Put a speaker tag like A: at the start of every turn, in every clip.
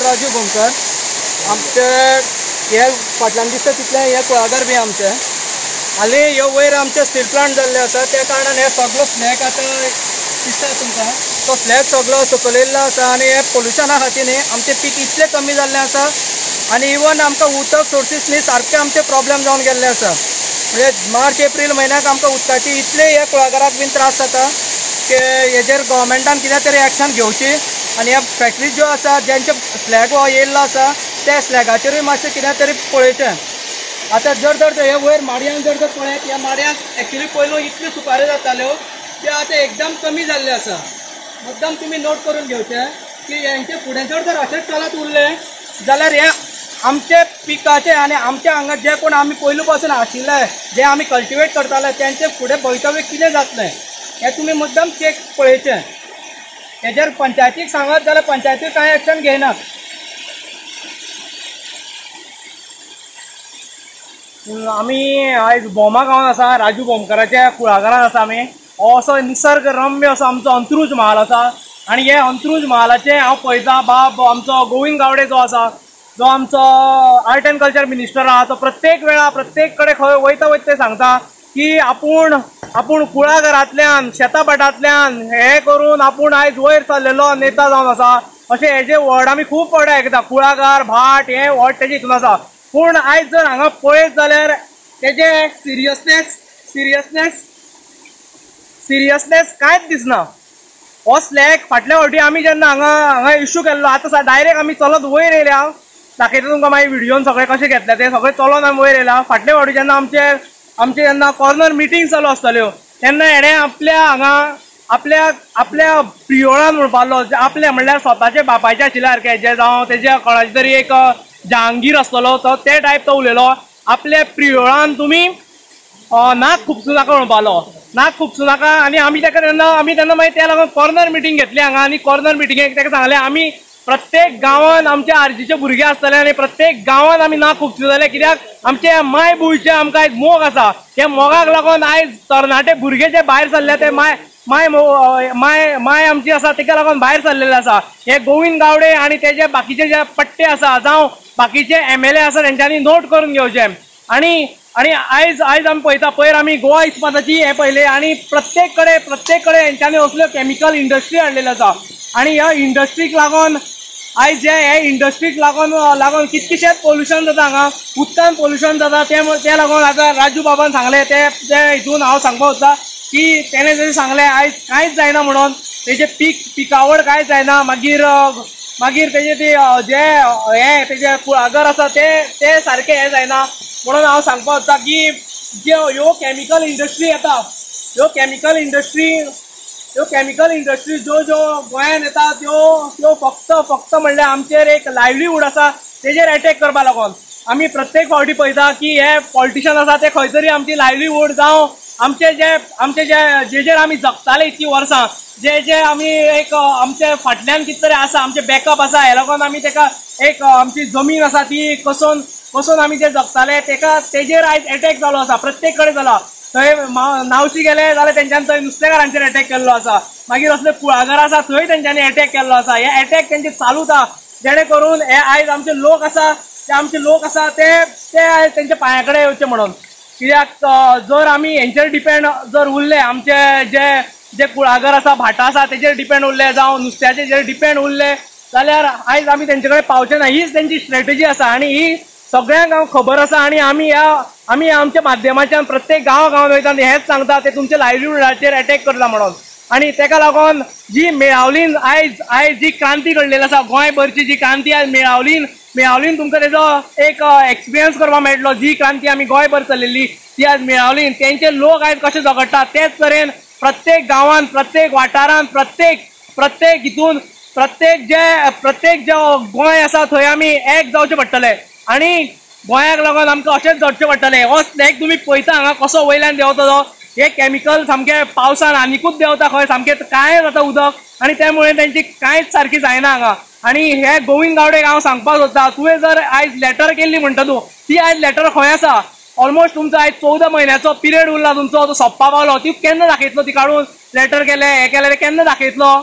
A: राजू भोमकर आमचे हे फाटल्यान दिसता तितले हे कुळागर बी आमचे हाली ह्यो वयर आमचे स्टील प्लांट जाल्ले आसा त्या कारणान हे सगळो स्लॅग आतां दिसता तुमकां तो स्लॅग सगळो सकयलेलो आसा आनी हे पोल्युशना खातीर न्ही आमचे पीक इतले कमी जाल्लें आसा आनी इवन आमकां उदक सोर्सीस न्ही सारके आमचे प्रॉब्लेम जावन गेल्ले आसा म्हणजे मार्च एप्रील म्हयन्याक आमकां उदकाची इतले हे कुळागराक बीन त्रास जाता की हेजेर गव्हर्मेंटान कितें तरी एक्शन घेवची आनी ह्या फॅक्टरी ज्यो आसा जेंचे स्लॅग हो येयल्लो आसा त्या स्लॅगाचेरूय मातशें कितें तरी पळयचें। आतां जर हे वयर माडयांक जर पळयत ह्या माडयांक एक्चुली पयलू इतल्यो सुपाऱ्यो जाताल्यो त्यो आतां एकदम कमी जाल्ले आसा। मुद्दाम तुमी नोट करून घेवचें की हेंचे फुडें जर अशेंच चलत उरले जाल्यार हे आमचे पिकाचे आनी आमच्या हांगा जे कोण आमी पयलू पासून आशिल्ले जे आमी कल्टिवेट करताले तेंचे फुडें भवितव्य कितें जातलें हें तुमी मुद्दाम चेक पळयचें। हेजेर पंचायतीक सांगत जाल्यार पंचायती कांय एक्शन घेयनात। आमी आयज बोमा गांवांत आसा राजू भोमकाराच्या कुळागरांत आसा आमी हो असो निसर्ग रम्य असो आमचो अंत्रुज महाल आसा आनी हे अंत्रुज महालाचे हांव पळयता बाब आमचो गोविंद गावडे जो आसा जो आमचो आर्ट एंड कल्चर मिनिस्टर आहा तो प्रत्येक वेळा प्रत्येक कडेन खंय वयता ते सांगता की आपूण कुळागरांतल्यान शेतापाटांतल्यान हे करून आपूण आयज वयर चल्लेलो नेता जावन आसा अशें हेजे वर्ड आमी खूब फावटी आयकता कुळागर भाट हे वर्ड तेजे हितून आसा। पूण आयज जर हांगा पळयत जाल्यार तेजे सिरियसनेस कांयच दिसना। हो स्लॅग फाटल्या फावटी आमी जेन्ना हांगा इश्यू केल्लो आतां डायरेक्ट आमी चलत वयर येयल्या दाखयता तुमकां मागीर व्हिडियोन सगळें कशें घेतलें तें सगळें चलोन आमी वयर येयल्या। फाटल्या फावटी जेन्ना आमचे जेन्ना कॉर्नर मिटींग चालू आसताल्यो तेन्ना हेणें आपल्या प्रियोळान म्हणपालो आपले म्हणल्यार स्वताचे बापायचे आशिल्ले सारके जे जावं तेजे कोणाचे तरी एक जहांगीर आसतलो तो ते टायप तो उलयलो आपल्या प्रियोळान तुमी नाक खुपसूं नाका म्हणपालो नाक खुपसूं नाका। आनी आमी तेन्ना मागीर त्या लागून कॉर्नर मिटींग घेतली हांगा आनी कॉर्नर मिटींगेक ताका सांगलें आमी प्रत्येक गांवांत आमचे आरजीचे भुरगे आसतले आनी प्रत्येक गांवांत आमी नाक खुपसूं जाले कित्याक आमचे माय भुंयचे आमकां आयज मोग आसा त्या मोगाक लागून आयज तरणाटे भुरगे जे भायर सरले ते माय आमची आसा ताका लागून भायर सरलेले आसा। हे गोविंद गावडे आनी तेजे बाकीचे जे पट्टे आसा जावं बाकीचे MLA आसा तेंच्यांनी नोट करून घेवचें। आनी आयज आमी पळयता पयर आमी गोवा इस्पाताची हे पळयलें आनी प्रत्येक कडेन हेंच्यांनी असल्यो कॅमिकल इंडस्ट्री हाडलेल्यो आसा आनी ह्या इंडस्ट्रीक लागून आयज हे इंडस्ट्रीक लागून कितकेशेच पोल्युशन जाता हांगा उदकान पोल्युशन जाता ते लागून आतां राजू बाबान सांगलें ते हितून हांव सांगपाक सोदतां की तेणें जरी सांगलें आयज कांयच जायना म्हणून तेजे पिकावड कांयच जायना मागीर तेजे ती जे हे तेजे कुळागर आसा ते सारके हे जायना म्हणून हांव सांगपाक सोदतां की ह्यो कॅमिकल इंडस्ट्री येता ह्यो कॅमिकल इंडस्ट्री ज्यो गोंयांत येता त्यो फक्त म्हणल्यार आमचेर एक लायव्हलीहूड आसा तेजेर अटॅक करपा लागून आमी प्रत्येक फावटी पळयता की हे पॉलिटिशियन आसा ते खंय तरी आमची लायव्हलीहूड जावं आमचे जेजेर आमी जगताले इतकी वर्सां जे आमी एक आमचे फाटल्यान कितें तरी आसा आमचे बॅकअप आसा हे लागून आमी तेका एक आमची जमीन आसा ती कसून आमी जे जगताले तेजेर आयज अटॅक जालो आसा प्रत्येक कडेन जाला। थंय नावशी गेले जाल्यार तेंच्यांनी थंय नुस्तेकारांचेर अटॅक केल्लो आसा मागीर असले कुळागर आसा थंय तेंच्यांनी अटॅक केल्लो आसा। हे अटॅक तेंचे चालूच आसा जेणे करून हे आयज आमचे लोक आसा ते आयज तेंच्या पांया कडेन येवचे म्हणून कित्याक जर आमी हेंचेर डिपेंड जर उरले आमचे जे कुळागर आसा भाटां आसा तेजेर डिपेंड उरले जावं नुस्त्याचेर डिपेंड उरले जाल्यार आयज आमी तेंचे कडेन पावचे ना। हीच तेंची स्ट्रॅटेजी आसा आनी ही सगळ्यांक खबर आसा आनी आमी आमच्या माध्यमांतल्यान प्रत्येक गांवांत वयता हेंच सांगता ते तुमच्या लायव्हलीहूडाचेर अटॅक करता म्हणून। आनी तेका लागून जी मेळावलीन आयज जी क्रांती घडलेली आसा गोंयभरची जी क्रांती आयज मेळावलीन तुमकां तेजो एक एक्सपिरियन्स करपाक मेळटलो। जी क्रांती आमी गोंयभर चलयल्ली ती आयज मेळावलीन तेंचे लोक आयज कशे झगडटात तेच तरेन प्रत्येक गांवांत प्रत्येक वाठारांत प्रत्येक हितून प्रत्येक जे गोंय आसा थंय आमी एक जावचें पडटलें आनी गोंयाक लागून आमकां अशेंच झडचें पडटलें। हो स्लॅग तुमी पळयता हांगा कसो वयल्यान देंवता तो हे कॅमिकल सामकें पावसान आनीकूच देंवता खंय सामकें कांय जाता उदक आनी त्यामुळे तेंची कांयच सारकी जायना हांगा। आनी हे गोविंद गावडेक हांव सांगपाक सोदतां तुवें जर आयज लॅटर केल्ली म्हणटा तूं ती आयज लॅटर खंय आसा ऑलमोस्ट तुमचो आयज 14 म्हयन्याचो पिरियड उरला तुमचो तो सोंपपा पावलो ती केन्ना दाखयतलो ती काडून लेटर केले हे केले केन्ना दाखयतलो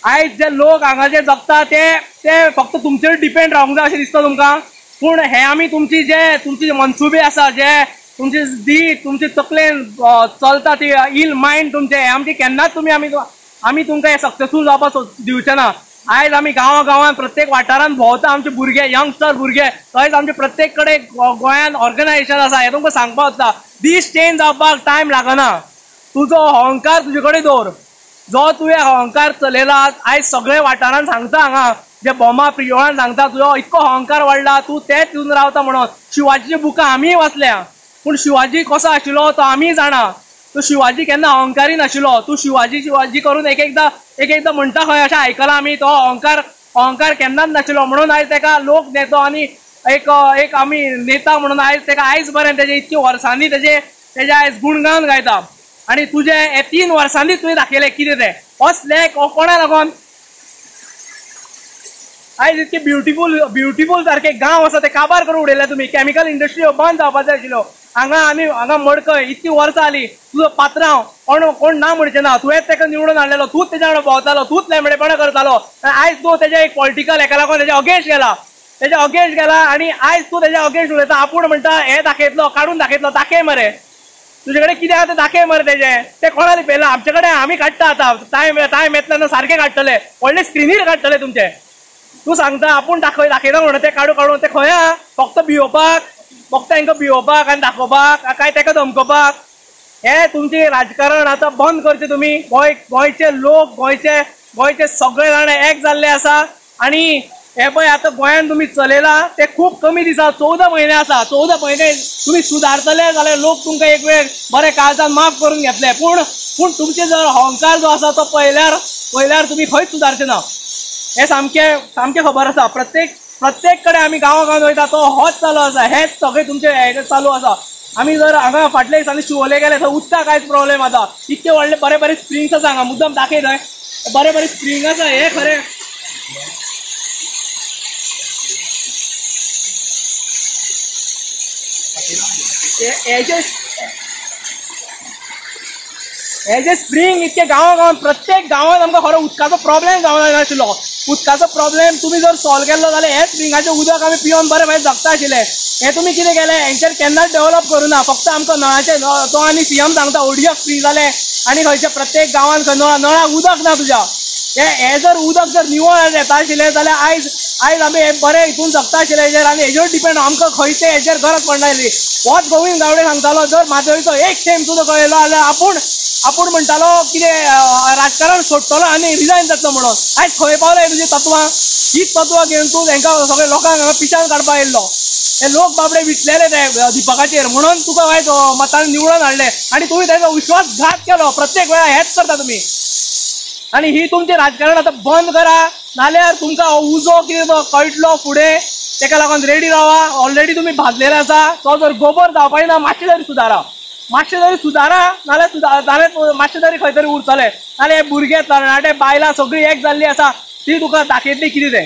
A: आयज जे लोक हांगा जे जगता ते फक्त तुमचेर डिपेंड रावंक जाय अशें दिसता तुमकां? पूण हे आमी तुमची मनसुबे आसा जे तुमची दीट तुमचे तकलेन चलता ती इल मायंड तुमचे हे आमचे केन्नाच आमी तुमकां हे सक्सेसफूल जावपाक दिवचे ना. आयज आमी गांवां प्रत्येक वाठारांत भोंवता, आमचे भुरगे यंगस्टर भुरगे थंयच आमचे प्रत्येक कडेन गोंयांत ऑर्गनायजेशन आसा. हे तुमकां सांगपाक वचता दीस चेंज जावपाक टायम लागना. तुजो अहंकार तुजे कडेन दवर, जो तुवें अहंकार चलयला आयज सगळे वाठारांत सांगता, हांगा जे बोमा प्रियोळान सांगता तुजो इतको अहंकार वाडला, तूं तेच येवन रावता म्हणून. शिवाजीची बुकां आमीय वाचल्या, पूण शिवाजी कसो आशिल्लो तो आमीय जाणा. तूं शिवाजी केन्ना अहंकारी नाशिल्लो. तूं शिवाजी करून एक एकदां म्हणटा खंय अशें आयकलां आमी, तो अहंकार केन्नाच नाशिल्लो. म्हणून आयज ताका लोक नेतो आनी एक आमी नेता म्हणून आयज ताका आयज बरें तेजे इतके वर्सांनी तेजे आयज गुणगान गायता. आनी तुजे हे 3 वर्सांनी तुवें दाखयलें कितें तें असले कोणा लागून. आयज इतके ब्युटिफूल सारखे गांव आसा ते काबार करून उडयले तुमी. कॅमिकल इंडस्ट्री बंद जावपाक जाय आशिल्लो. हांगा मडकय इतकी वर्सां जालीं, तुजो पात्रांव कोण ना म्हणचे ना. तुवेंच ताका निवडून हाडलेलो, तूंच तेज्या वांगडा भोंवतालो, तूंच लेंबडेपणां करतालो. आयज तूं तेजे एक पॉलिटिकल हेका लागून तेजे अगेन्स्ट गेला आनी आयज तूं तेज्या अगेन्स्ट उलयता. आपूण म्हणटा हे दाखयतलो, काडून दाखयतलो. दाखय मरे, तुजे कडेन कितें आहा तें दाखय मरे. ते कोणाली पयला आमचे कडेन आमी काडटा आतां. टायम येतले ना सारके काडटले, व्हडले स्क्रिनीर काडटले तुमचे. तूं सांगता आपूण दाखयता म्हणून ते काडून ते खंय आहा? फक्त तांकां भिवोवपाक आनी दाखोवपाक काय ताका धमकोवपाक? हे तुमचे राजकारण आतां बंद करचे तुमी. गोंयचे लोक गोंयचे सगळे जाण एक जाल्ले आसा. आनी हे पळय आतां गोंयांत तुमी चलयला ते खूब कमी दिसा, 14 म्हयने आसा. 14 म्हयने तुमी सुदारतले जाल्यार लोक तुमकां एक वेळ बरे काळजान माफ करून घेतले. पूण तुमचे जर अहंकार जो आसा तो पयल्यार तुमी खंयच सुदारचे ना. हे सामकें खबर आसा. प्रत्येक कडेन आमी गांवांत वयता तो होच चालू आसा. हेच सगळे तुमचे हे चालू आसा. आमी जर हांगा फाटल्या दिसांनी शिवोले गेले थंय उदका कांयच प्रॉब्लेम आसा. इतके व्हडले बरे स्प्रिंग्स आसा हांगा, मुद्दम दाखय थंय बरे स्प्रिंग आसा. हे खरें हे जे स्प्रिंग इतके गांवांत प्रत्येक गांवांत आमकां खरो उदकाचो प्रॉब्लेम जावना नाशिल्लो. उदकाचो प्रॉब्लेम तुमी जर सॉल्व केल्लो जाल्यार हे स्प्रिंगाचें उदक आमी पिवन बरें जगता आशिल्ले. हे तुमी कितें केलें? हेंचेर केन्नाच डेव्हलप करूना. फक्त आमकां नळाचे तो आनी सीएम सांगता ODF फ्री जाले आनी खंयचे प्रत्येक गांवांत नळाक उदक ना तुज्या. हे जर उदक निवळ येता आशिल्लें जाल्यार आयज आमी हे बरें हितून जगता आशिल्ले हेजेर आनी हेजेर डिपेंड आमकां खंयचे हेजेर गरज पडनासली. होच गोविंद गावडे सांगतालो जर माजोळीचो एक थेंब सुद्दां कळयलो जाल्यार आपूण म्हणटालो कितें राजकारण सोडटलो आनी रिजायन जातलो म्हणून. आयज खंय पावले तुजी तत्वां? हीच तत्वां घेवन तूं तांकां सगळे लोकांक हांगा पिशान काडपाक येयल्लो. हे लोक बाबडे विटलेले ते दिपकाचेर म्हणून तुका आयज मतान निवडून हाडले आनी तुमी तांचो विश्वासघात केलो. प्रत्येक वेळार हेच करता तुमी. आनी ही तुमचें राजकारण आतां बंद करा, नाल्यार तुमकां उजो कितें तो कळटलो फुडें. ताका लागून रेडी रावा. ऑलरेडी तुमी भाजलेले आसा. तो जर गोबर जावपाची ना मातशें तरी सुदारा नाल्यार मातशें तरी खंय तरी उरतले. नाल्यार हे भुरगे तरणाटे बायलां सगळीं एक जाल्लीं आसा ती तुका दाखयतली कितें तें.